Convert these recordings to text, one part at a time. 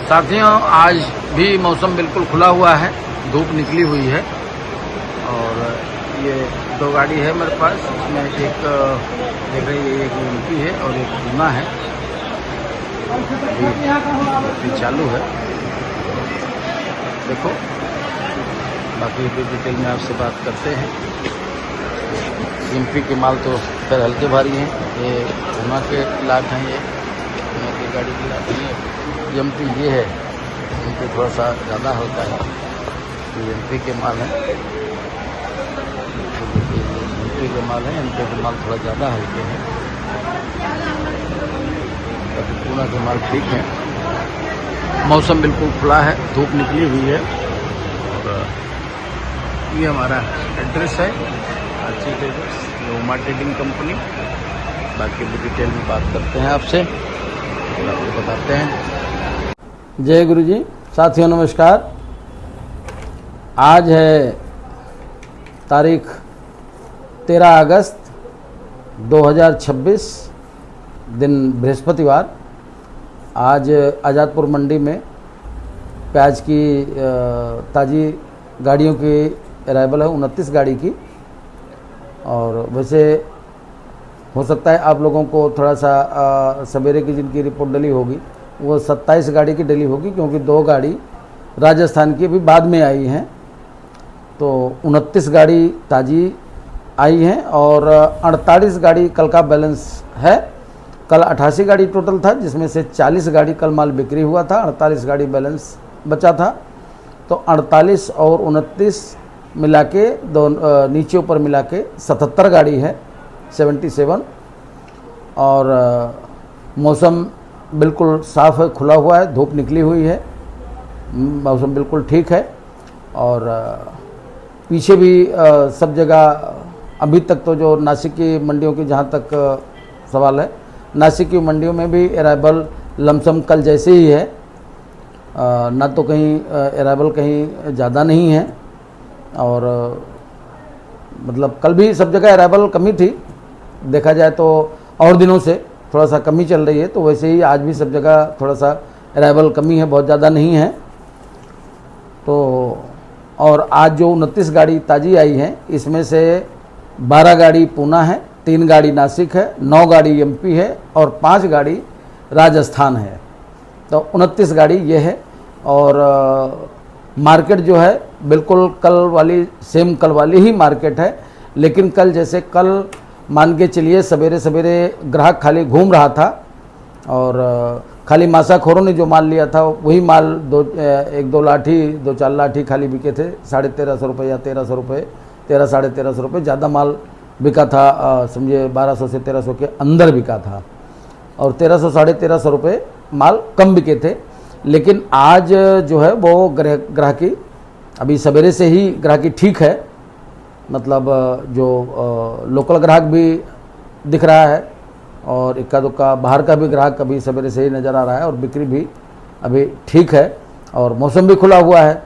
साथियों, आज भी मौसम बिल्कुल खुला हुआ है, धूप निकली हुई है और ये दो गाड़ी है मेरे पास। इसमें एक देख रही है, एक यूपी है और एक पूना है। अभी चालू है, देखो। बाकी भी डिटेल में आपसे बात करते हैं। एमपी के माल तो खैर हल्के भारी हैं। ये पूना के लाट हैं, ये पूना की गाड़ी की लाट है। एमपी ये है, एमपी थोड़ा सा ज़्यादा हल्का है। ये एमपी के माल है, एमपी के माल है। एमपी के माल थोड़ा ज़्यादा हल्के हैं। बाकी पूना के माल ठीक है। मौसम बिल्कुल खुला है, धूप निकली हुई है। और ये हमारा एड्रेस है, अच्छी एड्रेस, उमा ट्रेडिंग कंपनी। बाकी भी डिटेल में बात करते हैं आपसे और आपको बताते हैं। जय गुरु जी। साथियों नमस्कार। आज है तारीख 13 अगस्त 2026, दिन बृहस्पतिवार। आज आज़ादपुर मंडी में प्याज की ताज़ी गाड़ियों की अराइवल है, 29 गाड़ी की। और वैसे हो सकता है आप लोगों को थोड़ा सा सवेरे की जिनकी रिपोर्ट डली होगी वो 27 गाड़ी की डली होगी, क्योंकि 2 गाड़ी राजस्थान की अभी बाद में आई हैं। तो 29 गाड़ी ताज़ी आई हैं और 48 गाड़ी कल का बैलेंस है। कल 88 गाड़ी टोटल था, जिसमें से 40 गाड़ी कल माल बिक्री हुआ था, 48 गाड़ी बैलेंस बचा था। तो 48 और 29 मिला के नीचे ऊपर मिला के 77 गाड़ी है, 77। और मौसम बिल्कुल साफ़ है, खुला हुआ है, धूप निकली हुई है, मौसम बिल्कुल ठीक है। और पीछे भी सब जगह अभी तक तो जो नासिक की मंडियों की जहाँ तक सवाल है, नासिक की मंडियों में भी अराइवल लमसम कल जैसे ही है। ना तो कहीं अराइवल कहीं ज़्यादा नहीं है और मतलब कल भी सब जगह अराइवल कमी थी, देखा जाए तो और दिनों से थोड़ा सा कमी चल रही है। तो वैसे ही आज भी सब जगह थोड़ा सा अराइवल कमी है, बहुत ज़्यादा नहीं है। तो और आज जो 29 गाड़ी ताज़ी आई हैं, इसमें से 12 गाड़ी पूना है, 3 गाड़ी नासिक है, 9 गाड़ी एमपी है और 5 गाड़ी राजस्थान है। तो 29 गाड़ी ये है। और मार्केट जो है बिल्कुल कल वाली सेम कल वाली ही मार्केट है। लेकिन कल जैसे कल मान के चलिए सवेरे सवेरे ग्राहक खाली घूम रहा था और खाली मासाखोरों ने जो माल लिया था वही माल 1-2 लाठी 2-4 लाठी खाली बिके थे। 1350 रुपये या 1300 रुपये, 1300-1350 रुपये ज़्यादा माल बिका था। समझिए 1200 से 1300 के अंदर बिका था और 1300-1350 रुपये माल कम बिके थे। लेकिन आज जो है वो ग्राहकी अभी सवेरे से ही ग्राहकी ठीक है। मतलब जो लोकल ग्राहक भी दिख रहा है और इक्का दुक्का बाहर का भी ग्राहक अभी सवेरे से ही नज़र आ रहा है और बिक्री भी अभी ठीक है और मौसम भी खुला हुआ है।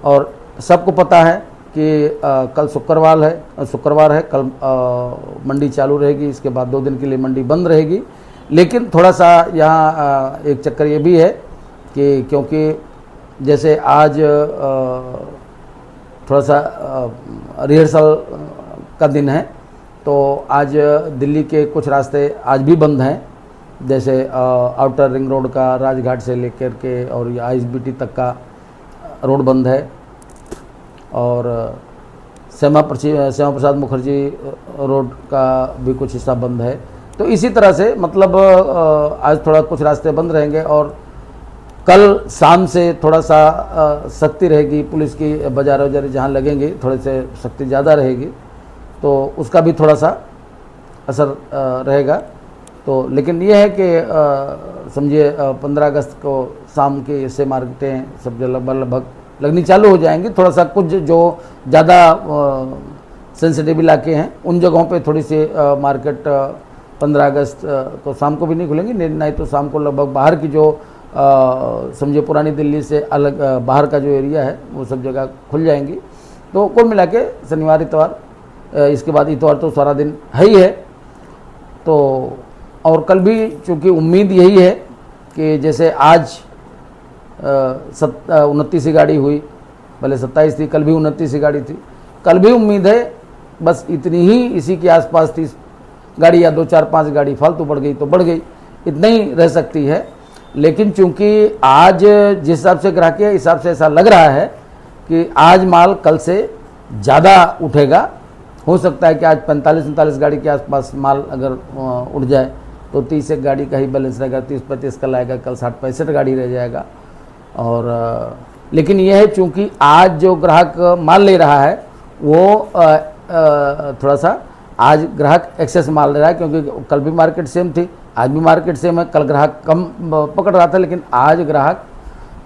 और सबको पता है कि कल शुक्रवार है। कल मंडी चालू रहेगी, इसके बाद 2 दिन के लिए मंडी बंद रहेगी। लेकिन थोड़ा सा यहाँ एक चक्कर ये भी है कि क्योंकि जैसे आज थोड़ा सा रिहर्सल का दिन है, तो आज दिल्ली के कुछ रास्ते आज भी बंद हैं। जैसे आउटर रिंग रोड का राजघाट से लेकर के और आईएसबीटी तक का रोड बंद है और श्यामा प्रसाद मुखर्जी रोड का भी कुछ हिस्सा बंद है। तो इसी तरह से मतलब आज थोड़ा कुछ रास्ते बंद रहेंगे और कल शाम से थोड़ा सा सख्ती रहेगी। पुलिस की बाजार वजार जहाँ लगेंगे थोड़े से सख्ती ज़्यादा रहेगी, तो उसका भी थोड़ा सा असर रहेगा। तो लेकिन ये है कि समझिए 15 अगस्त को शाम के इससे मार्केटें सब लगभग लगनी चालू हो जाएंगी। थोड़ा सा कुछ जो ज़्यादा सेंसिटिव इलाके हैं उन जगहों पे थोड़ी सी मार्केट 15 अगस्त को शाम को भी नहीं खुलेंगी, नहीं तो शाम को लगभग बाहर की जो समझिए पुरानी दिल्ली से अलग बाहर का जो एरिया है वो सब जगह खुल जाएंगी। तो कुल मिला के शनिवार इतवार, इसके बाद इतवार तो सारा दिन है ही है। तो और कल भी चूँकि उम्मीद यही है कि जैसे आज 29 ही गाड़ी हुई, पहले 27 थी, कल भी 29 ही गाड़ी थी। कल भी उम्मीद है बस इतनी ही, इसी के आसपास 30 गाड़ी या 2 4 5 गाड़ी फालतू बढ़ गई तो बढ़ गई, इतना ही रह सकती है। लेकिन चूंकि आज जिस हिसाब से ग्राहक के हिसाब से ऐसा लग रहा है कि आज माल कल से ज़्यादा उठेगा, हो सकता है कि आज 45-39 गाड़ी के आसपास माल अगर उठ जाए तो 30 एक गाड़ी का ही बैलेंस रहेगा, 30-35 कल आएगा, कल 60-65 गाड़ी रह जाएगा। और लेकिन यह है चूँकि आज जो ग्राहक माल ले रहा है वो थोड़ा सा आज ग्राहक एक्सेस माल ले रहा है, क्योंकि कल भी मार्केट सेम थी, आज भी मार्केट सेम है। कल ग्राहक कम पकड़ रहा था, लेकिन आज ग्राहक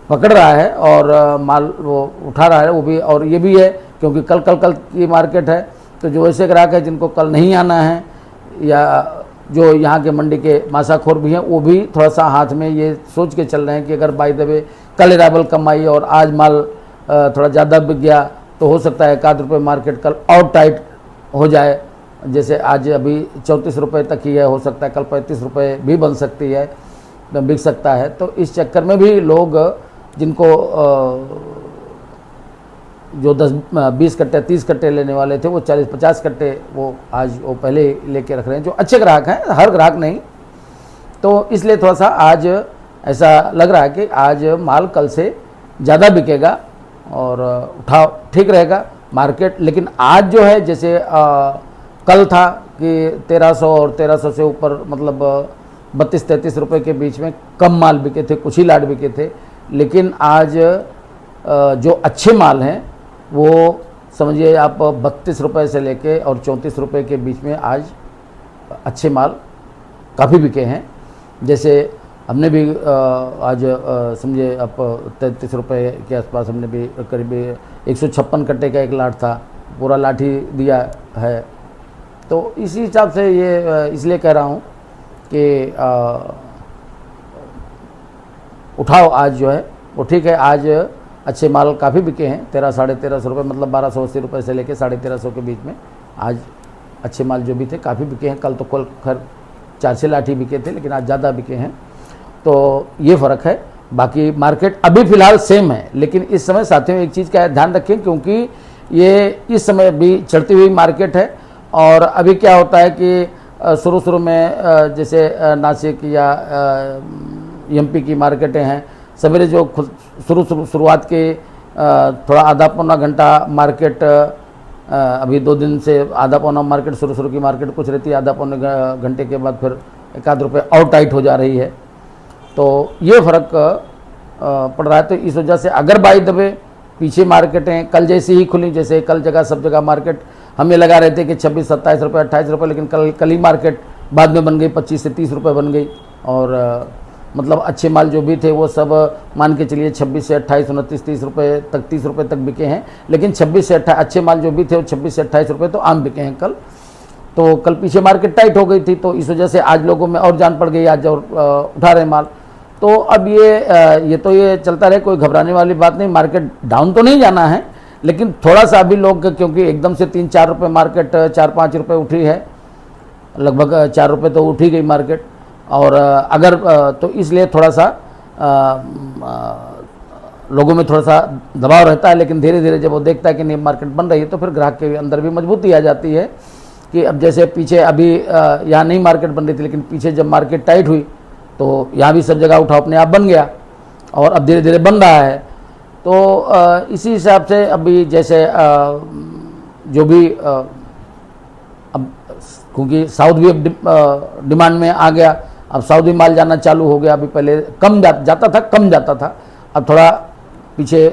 पकड़ रहा है और माल वो उठा रहा है, वो भी। और ये भी है क्योंकि कल की मार्केट है, तो जो ऐसे ग्राहक है जिनको कल नहीं आना है या जो यहाँ के मंडी के मासाखोर भी हैं, वो भी थोड़ा सा हाथ में ये सोच के चल रहे हैं कि अगर बाय द वे कल अराइवल कम आई और आज माल थोड़ा ज़्यादा बिक गया तो हो सकता है 1 रुपये मार्केट कल और टाइट हो जाए। जैसे आज अभी 34 रुपये तक ही है, हो सकता है कल 35 रुपये भी बन सकती है, बिक सकता है। तो इस चक्कर में भी लोग जिनको जो 10-20 कट्टे 30 कट्टे लेने वाले थे वो 40-50 कट्टे वो आज वो पहले लेके रख रहे हैं, जो अच्छे ग्राहक हैं, हर ग्राहक नहीं। तो इसलिए थोड़ा सा आज ऐसा लग रहा है कि आज माल कल से ज़्यादा बिकेगा और उठाव ठीक रहेगा मार्केट। लेकिन आज जो है जैसे कल था कि 1300 और 1300 से ऊपर, मतलब 32-33 रुपये के बीच में कम माल बिके थे, कुछ ही लाट बिके थे। लेकिन आज जो अच्छे माल हैं वो समझिए आप 32 रुपये से लेके और 34 रुपये के बीच में आज अच्छे माल काफ़ी बिके हैं। जैसे हमने भी आज समझिए आप 33 रुपये के आसपास हमने भी करीब 156 कट्टे का एक लाट था, पूरा लाठ ही दिया है। तो इसी हिसाब से ये इसलिए कह रहा हूँ कि उठाओ आज जो है वो ठीक है। आज अच्छे माल काफ़ी बिके हैं, 1300-1350 रुपये, मतलब 1280 रुपये से लेके 1350 के बीच में आज अच्छे माल जो भी थे काफ़ी बिके हैं। कल तो कल खैर 4-6 लाठी बिके थे, लेकिन आज ज़्यादा बिके हैं। तो ये फ़र्क है। बाकी मार्केट अभी फ़िलहाल सेम है, लेकिन इस समय साथियों एक चीज़ का ध्यान रखें, क्योंकि ये इस समय भी चढ़ती हुई मार्केट है। और अभी क्या होता है कि शुरू में जैसे नासिक या एमपी की मार्केटें हैं, सवेरे जो शुरुआत के थोड़ा आधा-पौना घंटा मार्केट, अभी 2 दिन से आधा-पौना मार्केट शुरू की मार्केट कुछ रहती है, आधा-पौने घंटे के बाद फिर 1 रुपये और टाइट हो जा रही है। तो ये फ़र्क पड़ रहा है। तो इस वजह से अगर बाय द वे पीछे मार्केटें कल जैसी ही खुली, जैसे कल जगह सब जगह मार्केट हम ये लगा रहे थे कि 26-27 रुपये 28 रुपये, लेकिन कल ही मार्केट बाद में बन गई 25 से 30 रुपये बन गई। और मतलब अच्छे माल जो भी थे वो सब मान के चलिए 26 से 28, 29, 30 रुपये तक, 30 रुपये तक बिके हैं। लेकिन 26 से 28 अच्छे माल जो भी थे वो 26 से 28 रुपये तो आम बिके हैं कल। तो कल पीछे मार्केट टाइट हो गई थी, तो इस वजह से आज लोगों में और जान पड़ गई, आज और उठा रहे माल। तो अब ये चलता रहे, कोई घबराने वाली बात नहीं। मार्केट डाउन तो नहीं जाना है, लेकिन थोड़ा सा अभी लोग, क्योंकि एकदम से 3-4 रुपये मार्केट 4-5 रुपये उठी है, लगभग 4 रुपये तो उठी गई मार्केट। और अगर तो इसलिए थोड़ा सा लोगों में थोड़ा सा दबाव रहता है। लेकिन धीरे धीरे जब वो देखता है कि नहीं मार्केट बन रही है, तो फिर ग्राहक के अंदर भी मजबूती आ जाती है कि अब जैसे पीछे अभी यहाँ नहीं मार्केट बन रही थी, लेकिन पीछे जब मार्केट टाइट हुई तो यहाँ भी सब जगह उठाव अपने आप बन गया और अब धीरे धीरे बन रहा है। तो इसी हिसाब से अभी जैसे जो भी अब क्योंकि साउथ भी अब डिमांड में आ गया, अब साउथ भी माल जाना चालू हो गया। अभी पहले कम जाता था, अब थोड़ा पीछे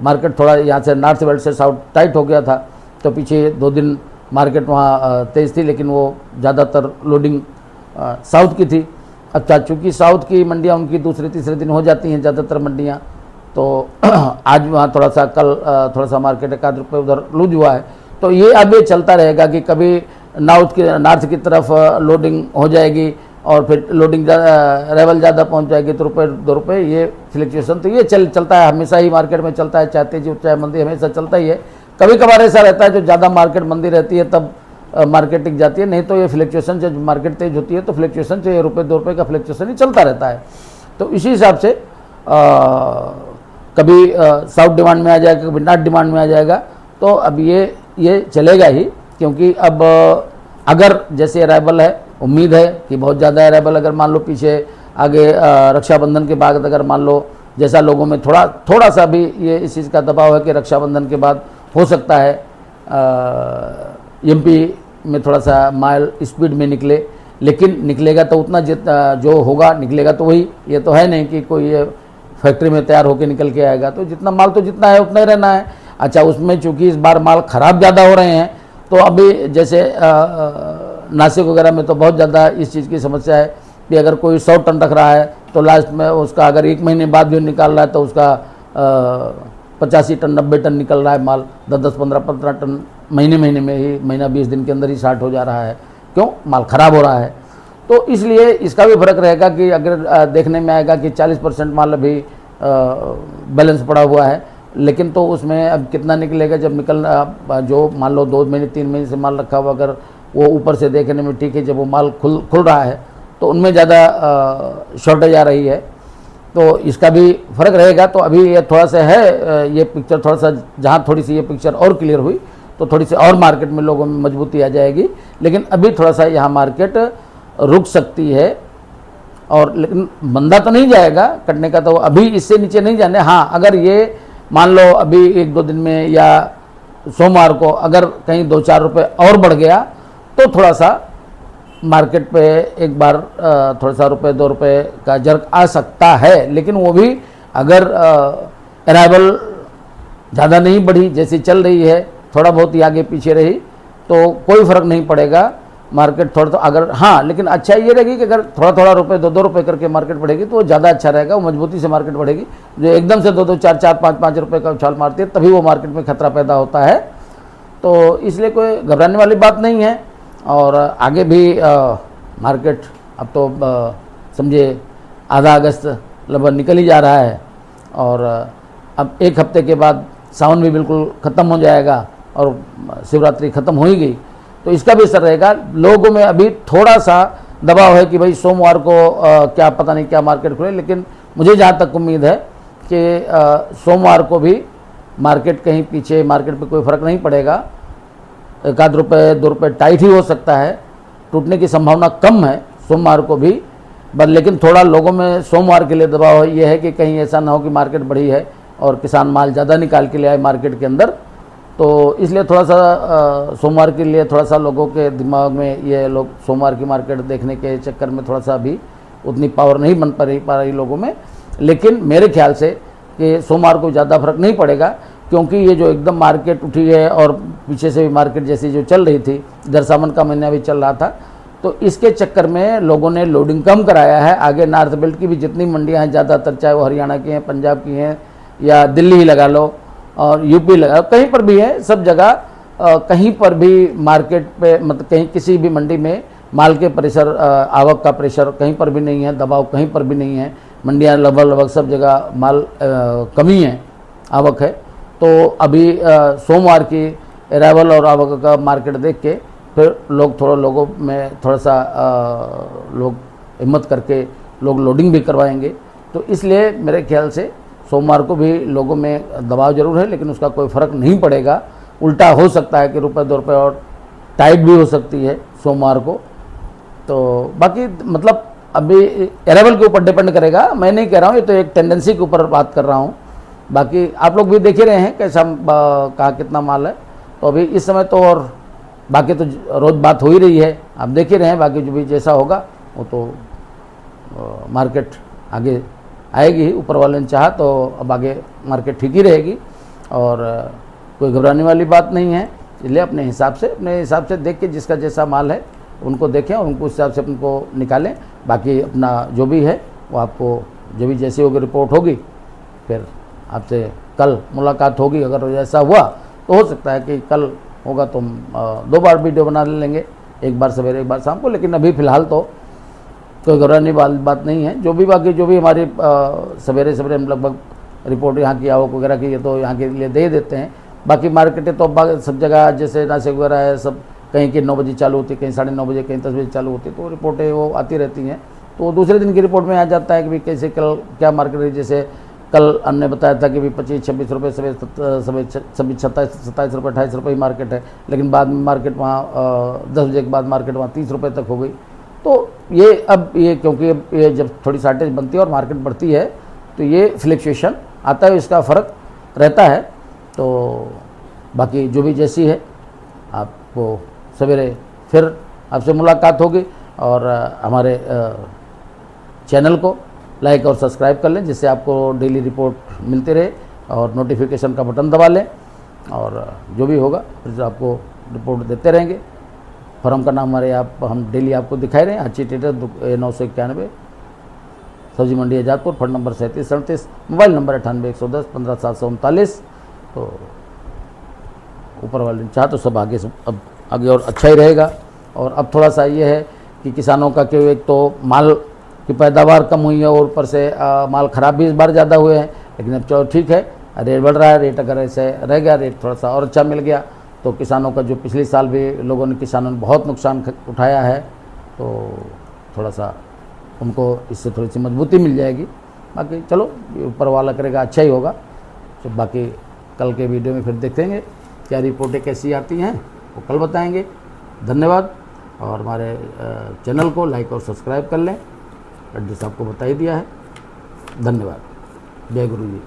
मार्केट थोड़ा यहाँ से नॉर्थ वेस्ट से साउथ टाइट हो गया था, तो पीछे 2 दिन मार्केट वहाँ तेज़ थी, लेकिन वो ज़्यादातर लोडिंग साउथ की थी। अच्छा, चूँकि साउथ की मंडियाँ उनकी दूसरे-तीसरे दिन हो जाती हैं ज़्यादातर मंडियाँ, तो आज वहाँ थोड़ा सा कल थोड़ा सा मार्केट 1 रुपये उधर लूज हुआ है। तो ये अब ये चलता रहेगा कि कभी नॉर्थ की तरफ लोडिंग हो जाएगी और फिर लोडिंग लेवल ज़्यादा पहुंच जाएगी तो ₹1-2 रुपये ये फ्लक्चुएशन तो ये चलता है, हमेशा ही मार्केट में चलता है, चाहे तेजी चाहे मंदी हमेशा चलता ही है। कभी कभार ऐसा रहता है जो ज़्यादा मार्केट मंदी रहती है तब मार्केट टिक जाती है, नहीं तो ये फ्लक्चुएशन जब मार्केट तेज होती है तो फ्लक्चुएशन जो ₹1-2 रुपये का फ्लक्चुएशन ही चलता रहता है। तो इसी हिसाब से कभी साउथ डिमांड में आ जाएगा, कभी नॉर्थ डिमांड में आ जाएगा। तो अब ये चलेगा ही, क्योंकि अब अगर जैसे अराइवल है, उम्मीद है कि बहुत ज़्यादा अराइवल, अगर मान लो पीछे आगे रक्षाबंधन के बाद अगर मान लो जैसा लोगों में थोड़ा सा भी ये इस चीज़ का दबाव है कि रक्षाबंधन के बाद हो सकता है एमपी में थोड़ा सा माल स्पीड में निकले, लेकिन निकलेगा तो उतना जो होगा निकलेगा तो वही, ये तो है नहीं कि कोई ये फैक्ट्री में तैयार होकर निकल के आएगा। तो जितना माल तो जितना है उतना ही रहना है। अच्छा, उसमें चूंकि इस बार माल ख़राब ज़्यादा हो रहे हैं, तो अभी जैसे नासिक वगैरह में तो बहुत ज़्यादा इस चीज़ की समस्या है कि अगर कोई 100 टन रख रहा है तो लास्ट में उसका अगर 1 महीने बाद भी निकाल रहा है तो उसका 85 टन 90 टन निकल रहा है माल, 10-10 15-15 टन महीने में ही, महीना 20 दिन के अंदर ही स्टार्ट हो जा रहा है। क्यों? माल ख़राब हो रहा है। तो इसलिए इसका भी फर्क रहेगा कि अगर देखने में आएगा कि 40% माल अभी बैलेंस पड़ा हुआ है, लेकिन तो उसमें अब कितना निकलेगा जब निकलना, जो मान लो 2 महीने 3 महीने से माल रखा हुआ, अगर वो ऊपर से देखने में ठीक है, जब वो माल खुल रहा है तो उनमें ज़्यादा शॉर्टेज आ रही है। तो इसका भी फर्क रहेगा। तो अभी ये थोड़ा सा है, ये पिक्चर थोड़ा सा, जहाँ थोड़ी सी ये पिक्चर और क्लियर हुई तो थोड़ी सी और मार्केट में लोगों में मजबूती आ जाएगी, लेकिन अभी थोड़ा सा यहाँ मार्केट रुक सकती है। और लेकिन मंदा तो नहीं जाएगा कटने का, तो अभी इससे नीचे नहीं जाने। हाँ, अगर ये मान लो अभी 1-2 दिन में या सोमवार को अगर कहीं 2-4 रुपये और बढ़ गया तो थोड़ा सा मार्केट पे एक बार थोड़ा सा ₹2 का जर्क आ सकता है। लेकिन वो भी अगर अराइवल ज़्यादा नहीं बढ़ी, जैसी चल रही है, थोड़ा बहुत ही आगे पीछे रही, तो कोई फ़र्क नहीं पड़ेगा। मार्केट थोड़ा तो अगर, हाँ, लेकिन अच्छा ये रहेगी कि अगर थोड़ा रुपये 2-2 रुपये करके मार्केट बढ़ेगी तो वो ज़्यादा अच्छा रहेगा, वो मजबूती से मार्केट बढ़ेगी। जो एकदम से 2-2, 4-4, 5-5 रुपये का उछाल मारती है, तभी वो मार्केट में खतरा पैदा होता है। तो इसलिए कोई घबराने वाली बात नहीं है। और आगे भी मार्केट अब तो समझे आधा अगस्त लगभग निकल ही जा रहा है, और अब 1 हफ्ते के बाद सावन भी बिल्कुल ख़त्म हो जाएगा और शिवरात्रि ख़त्म हो ही गई। तो इसका भी असर रहेगा। लोगों में अभी थोड़ा सा दबाव है कि भाई सोमवार को क्या पता नहीं क्या मार्केट खुले, लेकिन मुझे जहाँ तक उम्मीद है कि सोमवार को भी मार्केट कहीं पीछे, मार्केट पे कोई फ़र्क नहीं पड़ेगा। 1-2 रुपये टाइट ही हो सकता है, टूटने की संभावना कम है सोमवार को भी। बस लेकिन थोड़ा लोगों में सोमवार के लिए दबाव ये है कि कहीं ऐसा ना हो कि मार्केट बढ़ी है और किसान माल ज़्यादा निकाल के ले आए मार्केट के अंदर। तो इसलिए थोड़ा सा सोमवार के लिए थोड़ा सा लोगों के दिमाग में ये लोग सोमवार की मार्केट देखने के चक्कर में थोड़ा सा अभी उतनी पावर नहीं बन पा रही लोगों में। लेकिन मेरे ख्याल से कि सोमवार को ज़्यादा फर्क नहीं पड़ेगा, क्योंकि ये जो एकदम मार्केट उठी है और पीछे से भी मार्केट जैसी जो चल रही थी, इधर सावन का महीना भी चल रहा था, तो इसके चक्कर में लोगों ने लोडिंग कम कराया है। आगे नॉर्थ बेल्ट की भी जितनी मंडियां हैं ज़्यादातर, चाहे वो हरियाणा की हैं, पंजाब की हैं, या दिल्ली ही लगा लो और यूपी लगा लो, कहीं पर भी है, सब जगह कहीं पर भी मार्केट पे, मतलब कहीं किसी भी मंडी में माल के प्रेशर, आवक का प्रेशर कहीं पर भी नहीं है, दबाव कहीं पर भी नहीं है। मंडियाँ लगभग सब जगह माल कमी है, आवक है। तो अभी सोमवार की अराइवल और आवक का मार्केट देख के फिर लोगों में थोड़ा सा लोग हिम्मत करके लोग लोडिंग भी करवाएंगे। तो इसलिए मेरे ख्याल से सोमवार को भी लोगों में दबाव जरूर है, लेकिन उसका कोई फ़र्क नहीं पड़ेगा। उल्टा हो सकता है कि ₹2 और टाइट भी हो सकती है सोमवार को। तो बाकी मतलब अभी अराइवल के ऊपर डिपेंड करेगा, मैं नहीं कह रहा हूँ, ये तो एक टेंडेंसी के ऊपर बात कर रहा हूँ। बाकी आप लोग भी देख ही रहे हैं कैसा कहाँ कितना माल है। तो अभी इस समय तो, और बाकी तो रोज़ बात हो ही रही है, आप देख ही रहे हैं। बाकी जो भी जैसा होगा वो तो मार्केट आगे आएगी, ऊपर वाले ने चाहा तो अब आगे मार्केट ठीक ही रहेगी और कोई घबराने वाली बात नहीं है। इसलिए अपने हिसाब से देख के जिसका जैसा माल है उनको देखें और उनको उस हिसाब से उनको निकालें। बाकी अपना जो भी है वो आपको जो भी जैसी होगी रिपोर्ट होगी, फिर आपसे कल मुलाकात होगी। अगर ऐसा हुआ तो हो सकता है कि कल होगा तो हम 2 बार वीडियो बना लेंगे, एक बार सवेरे एक बार शाम को। लेकिन अभी फ़िलहाल तो कोई घबराने वाली बात नहीं है। जो भी बाकी जो भी हमारी सवेरे हम लगभग रिपोर्ट यहाँ की आवक वगैरह की, ये तो यहाँ के लिए दे देते हैं। बाकी मार्केटें तो सब जगह जैसे नासिक वगैरह है, सब कहीं की 9 बजे चालू होती, कहीं 9:30 बजे, कहीं 10 बजे चालू होती, तो रिपोर्टें वो आती रहती हैं। तो दूसरे दिन की रिपोर्ट में आ जाता है कि भाई कैसे कल क्या मार्केट रही। जैसे कल हमने बताया था कि भाई 25-26 रुपये, सभी 27-28 रुपये 28 रुपये ही मार्केट है, लेकिन बाद में मार्केट वहाँ 10 बजे के बाद मार्केट वहाँ 30 रुपये तक हो गई। तो ये अब ये क्योंकि अब ये जब थोड़ी शॉर्टेज बनती है और मार्केट बढ़ती है तो ये फ्लक्चुएशन आता है, इसका फ़र्क रहता है। तो बाकी जो भी जैसी है आपको सवेरे फिर आपसे मुलाकात होगी, और हमारे चैनल को लाइक और सब्सक्राइब कर लें जिससे आपको डेली रिपोर्ट मिलती रहे, और नोटिफिकेशन का बटन दबा लें, और जो भी होगा फिर आपको रिपोर्ट देते रहेंगे। फर्म का नाम हमारे हम डेली आपको दिखाई रहे हैं, अच्छी ट्रेडर 991, सब्जी मंडी Azadpur, phone number 3737, mobile number 98-110-15-739। तो ऊपर वाले ने चाहा तो सब आगे से अब आगे और अच्छा ही रहेगा। और अब थोड़ा सा ये है कि किसानों का क्यों, एक तो माल की पैदावार कम हुई है और ऊपर से माल ख़राब भी इस बार ज़्यादा हुए हैं, लेकिन अब चलो ठीक है, रेट बढ़ रहा है। रेट अगर ऐसे रह गया, रेट थोड़ा सा और अच्छा मिल गया तो किसानों का जो पिछले साल भी किसानों ने बहुत नुकसान उठाया है, तो थोड़ा सा उनको इससे थोड़ी सी मजबूती मिल जाएगी। बाकी चलो ऊपर वाला करेगा, अच्छा ही होगा। तो बाकी कल के वीडियो में फिर देखेंगे क्या रिपोर्टें कैसी आती हैं, वो कल बताएंगे। धन्यवाद, और हमारे चैनल को लाइक और सब्सक्राइब कर लें। एड्रेस आपको बता ही दिया है। धन्यवाद। जय गुरु जी।